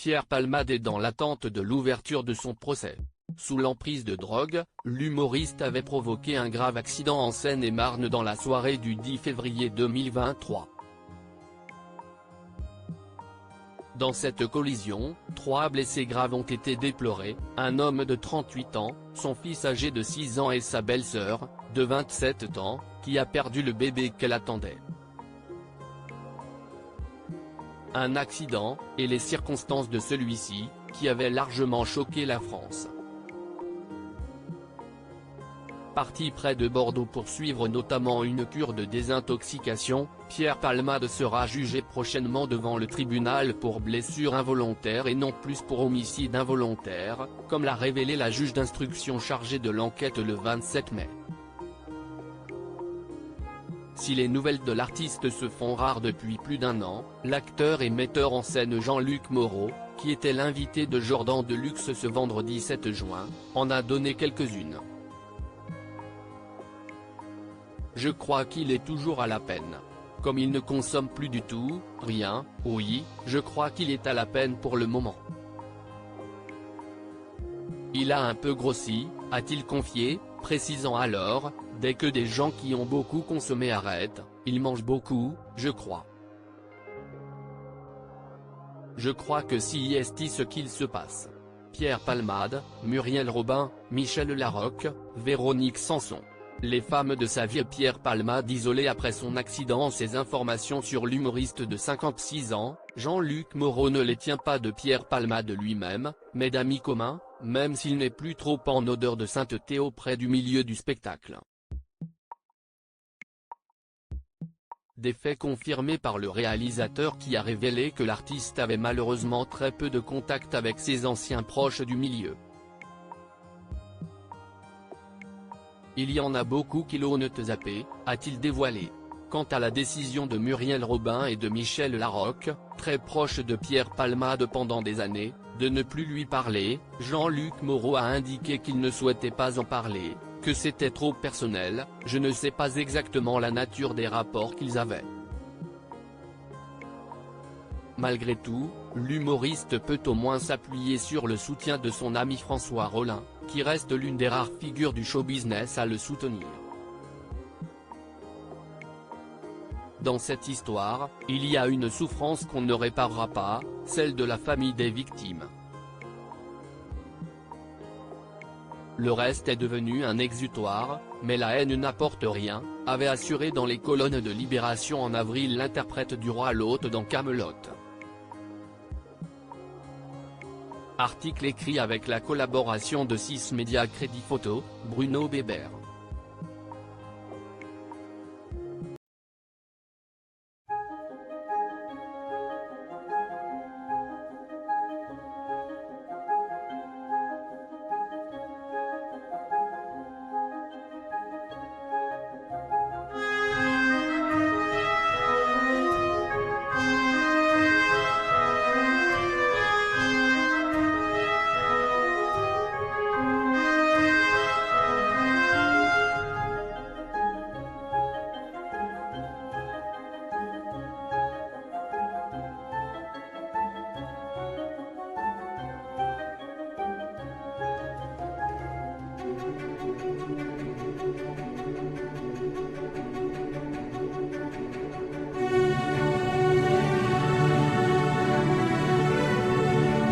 Pierre Palmade est dans l'attente de l'ouverture de son procès. Sous l'emprise de drogue, l'humoriste avait provoqué un grave accident en Seine-et-Marne dans la soirée du 10 février 2023. Dans cette collision, 3 blessés graves ont été déplorés, un homme de 38 ans, son fils âgé de 6 ans et sa belle-sœur, de 27 ans, qui a perdu le bébé qu'elle attendait. Un accident, et les circonstances de celui-ci, qui avait largement choqué la France. Parti près de Bordeaux pour suivre notamment une cure de désintoxication, Pierre Palmade sera jugé prochainement devant le tribunal pour blessure involontaire et non plus pour homicide involontaire, comme l'a révélé la juge d'instruction chargée de l'enquête le 27 mai. Si les nouvelles de l'artiste se font rares depuis plus d'un an, l'acteur et metteur en scène Jean-Luc Moreau, qui était l'invité de Jordan Deluxe ce vendredi 7 juin, en a donné quelques-unes. Je crois qu'il est toujours à la peine. Comme il ne consomme plus du tout, rien, oui, je crois qu'il est à la peine pour le moment. Il a un peu grossi, a-t-il confié, précisant alors, dès que des gens qui ont beaucoup consommé arrêtent, il mange beaucoup, je crois. Je crois que si est ce qu'il se passe. Pierre Palmade, Muriel Robin, Michel Larocque, Véronique Sanson. Les femmes de sa vie. Pierre Palmade isolé après son accident. Ces informations sur l'humoriste de 56 ans, Jean-Luc Moreau ne les tient pas de Pierre Palmade lui-même, mais d'amis communs, même s'il n'est plus trop en odeur de sainteté auprès du milieu du spectacle. Des faits confirmés par le réalisateur qui a révélé que l'artiste avait malheureusement très peu de contact avec ses anciens proches du milieu. Il y en a beaucoup qui l'ont zappé, a-t-il dévoilé. Quant à la décision de Muriel Robin et de Michel Larocque, très proches de Pierre Palmade pendant des années, de ne plus lui parler, Jean-Luc Moreau a indiqué qu'il ne souhaitait pas en parler, que c'était trop personnel, je ne sais pas exactement la nature des rapports qu'ils avaient. Malgré tout, l'humoriste peut au moins s'appuyer sur le soutien de son ami François Rollin, qui reste l'une des rares figures du show business à le soutenir. Dans cette histoire, il y a une souffrance qu'on ne réparera pas, celle de la famille des victimes. Le reste est devenu un exutoire, mais la haine n'apporte rien, avait assuré dans les colonnes de Libération en avril l'interprète du roi l'hôte dans Kaamelott. Article écrit avec la collaboration de 6 Médias Crédit Photo, Bruno Bébert.